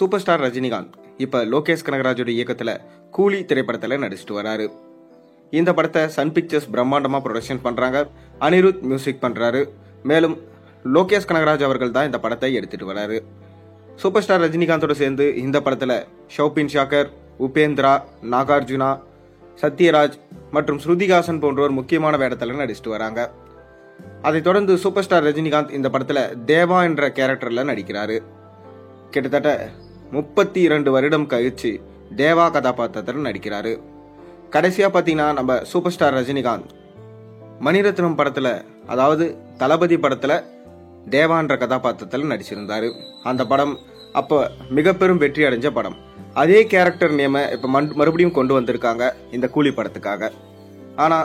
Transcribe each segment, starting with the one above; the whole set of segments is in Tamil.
சூப்பர் ஸ்டார் ரஜினிகாந்த் இப்ப லோகேஷ் கனகராஜோட இயக்கத்துல கூலி திரைப்படத்துல நடிச்சிட்டு வராரு. இந்த படத்தை சன் பிக்சர்ஸ் பிரம்மாண்டமா ப்ரொடக்ஷன் பண்றாங்க. அனிருத் மியூசிக் பண்றாரு. மேலும் லோகேஷ் கனகராஜ் அவர்கள் தான் இந்த படத்தை எடுத்துட்டு வராரு. சூப்பர் ஸ்டார் ரஜினிகாந்தோட சேர்ந்து இந்த படத்துல ஷௌபின் ஷாக்கர், உபேந்திரா, நாகார்ஜுனா, சத்யராஜ் மற்றும் ஸ்ருதிஹாசன் போன்றோர் முக்கியமான வேடத்துல நடிச்சிட்டு வராங்க. அதைத் தொடர்ந்து சூப்பர் ஸ்டார் ரஜினிகாந்த் இந்த படத்துல தேவா என்ற கேரக்டர்ல நடிக்கிறாரு. கிட்டத்தட்ட 32 வருடம் கழிச்சு தேவா கதாபாத்திரத்தில் நடிக்கிறாரு. கடைசியா பாத்தீங்கன்னா நம்ம சூப்பர் ஸ்டார் ரஜினிகாந்த் மணிரத்னம் படத்துல, அதாவது தளபதி படத்துல தேவா என்ற கதாபாத்திரத்தில் நடிச்சிருந்தாரு. அந்த படம் அப்ப மிக பெரும் வெற்றி அடைஞ்ச படம். அதே கேரக்டர் நேம இப்ப மறுபடியும் கொண்டு வந்திருக்காங்க இந்த கூலி படத்துக்காக. ஆனா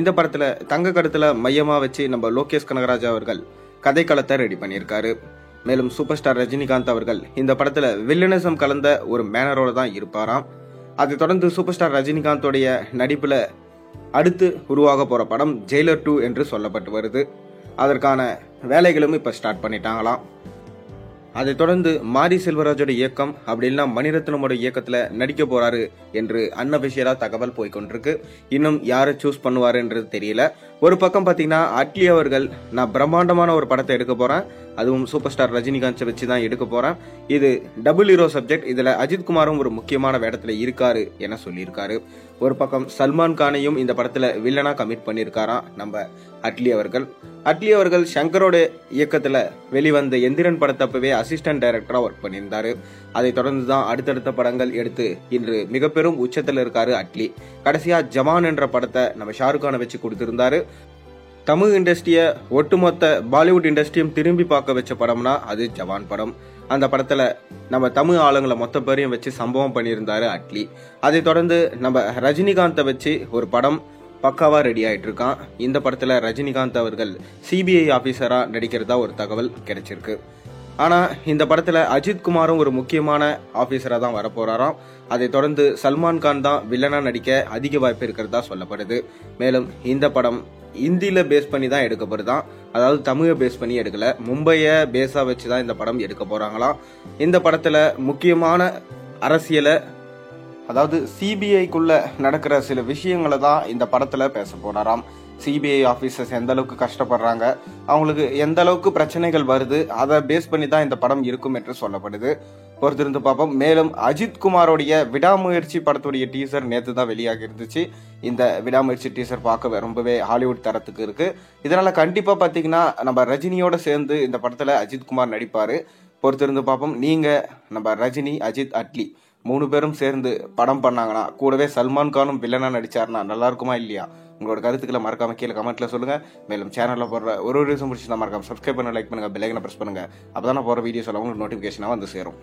இந்த படத்துல தங்க கருத்துல மையமா வச்சு நம்ம லோகேஷ் கனகராஜ் அவர்கள் கதைக்களத்தை ரெடி பண்ணியிருக்காரு. மேலும் சூப்பர் ஸ்டார் ரஜினிகாந்த் அவர்கள் இந்த படத்துல வில்லனிசம் கலந்த ஒரு மேனரோட தான் இருப்பாராம். அதை தொடர்ந்து சூப்பர் ஸ்டார் ரஜினிகாந்தோடைய நடிப்புல அடுத்து உருவாக போற படம் ஜெயிலர் 2 என்று சொல்லப்பட்டு வருது. அதற்கான வேலைகளும் இப்ப ஸ்டார்ட் பண்ணிட்டாங்களாம். அதை தொடர்ந்து மாரி செல்வராஜோட இயக்கம் அப்படி இல்லைன்னா மணிரத்னமோட இயக்கத்துல நடிக்க போறாரு என்று அன்அபிஷியலா தகவல் போய்கொண்டிருக்கு. இன்னும் யாரை சூஸ் பண்ணுவாருன்றது தெரியல. ஒரு பக்கம் பாத்தீங்கன்னா அட்லி அவர்கள் நான் பிரம்மாண்டமான ஒரு படத்தை எடுக்க போறேன், அதுவும் சூப்பர் ஸ்டார் ரஜினிகாந்த் வச்சு தான் எடுக்க போறேன், இது டபுள் ஹீரோ சப்ஜெக்ட், இதுல அஜித் குமாரும் ஒரு முக்கியமான வேடத்துல இருக்காரு என சொல்லியிருக்காரு. ஒரு பக்கம் சல்மான் கானையும் இந்த படத்துல வில்லனா கமிட் பண்ணிருக்காராம் நம்ம அட்லி அவர்கள். அட்லி அவர்கள் சங்கரோட இயக்கத்துல வெளிவந்த எந்திரன் படத்தப்பவே அசிஸ்டன்ட் டைரக்டரா ஒர்க் பண்ணியிருந்தாரு. அதை தொடர்ந்து தான் அடுத்தடுத்த படங்கள் எடுத்து இன்று மிக பெரும் உச்சத்துல இருக்காரு அட்லி. கடைசியா ஜவான் என்ற படத்தை நம்ம ஷாருக் கானை வச்சு கொடுத்திருந்தாரு. தமிழ் இண்டஸ்ட்ரிய ஒட்டுமொத்த பாலிவுட் இண்டஸ்ட்ரியும் திரும்பி பார்க்க வச்ச படம்னா அது ஜவான் படம். அந்த படத்துல நம்ம தமிழ் ஆளுங்களை மொத்த பேரையும் வச்சு சம்பவம் பண்ணியிருந்தாரு அட்லி. அதை தொடர்ந்து நம்ம ரஜினிகாந்தை வச்சு ஒரு படம் பக்காவா ரெடி ஆயிட்டு இருக்கான். இந்த படத்துல ரஜினிகாந்த் அவர்கள் சிபிஐ ஆபீசரா நடிக்கிறதா ஒரு தகவல் கிடைச்சிருக்கு. ஆனா இந்த படத்துல அஜித் குமாரும் ஒரு முக்கியமான ஆபீசரா தான் வரப்போறாராம். அதை தொடர்ந்து சல்மான் கான் தான் வில்லனா நடிக்க அதிக வாய்ப்பு இருக்கிறதா சொல்லப்படுது. மேலும் இந்த படம் இந்தியில பேஸ் பண்ணி தான் எடுக்கப்படுதான், அதாவது தமிழை பேஸ் பண்ணி எடுக்கல, மும்பைய பேஸா வச்சுதான் இந்த படம் எடுக்க போறாங்களாம். இந்த படத்துல முக்கியமான அரசியலை, அதாவது சிபிஐக்குள்ள நடக்கிற சில விஷயங்களை தான் இந்த படத்துல பேச போறாராம். சிபிஐ ஆபீசர்ஸ் எந்த அளவுக்கு கஷ்டப்படுறாங்க, அவங்களுக்கு எந்த அளவுக்கு பிரச்சனைகள் வருது, அதை பேஸ் பண்ணி தான் இந்த படம் இருக்கும் என்று சொல்லப்படுது. பொறுத்திருந்து பார்ப்போம். மேலும் அஜித் குமாரோடைய விடாமுயற்சி படத்துடைய டீசர் நேற்று தான் வெளியாகி இருந்துச்சு. இந்த விடாமுயற்சி டீசர் பார்க்க ரொம்பவே ஹாலிவுட் தரத்துக்கு இருக்கு. இதனால கண்டிப்பா பாத்தீங்கன்னா நம்ம ரஜினியோட சேர்ந்து இந்த படத்துல அஜித் குமார் நடிப்பாரு. பொறுத்திருந்து பார்ப்போம். நீங்க நம்ம ரஜினி, அஜித், அட்லி 3 பேரும் சேர்ந்து படம் பண்ணாங்கன்னா, கூடவே சல்மான் கானும் வில்லனா நடிச்சாருன்னா நல்லா இருக்குமா இல்லையா? உங்களோட கருத்துக்களை மறக்காம கீழே கமெண்ட்ல சொல்லுங்க. மேலும் சேனல்ல போடுற ஒரு விஷயம் பிடிச்சிருந்தா மறக்காம சப்ஸ்கிரைப் பண்ண, லைக் பண்ணுங்க, பெல் ஐகானை பிரஸ் பண்ணுங்க. அப்பதான் நான் போற வீடியோஸ் எல்லாம் உங்களுக்கு நோட்டிபிகேஷனா வந்து சேரும்.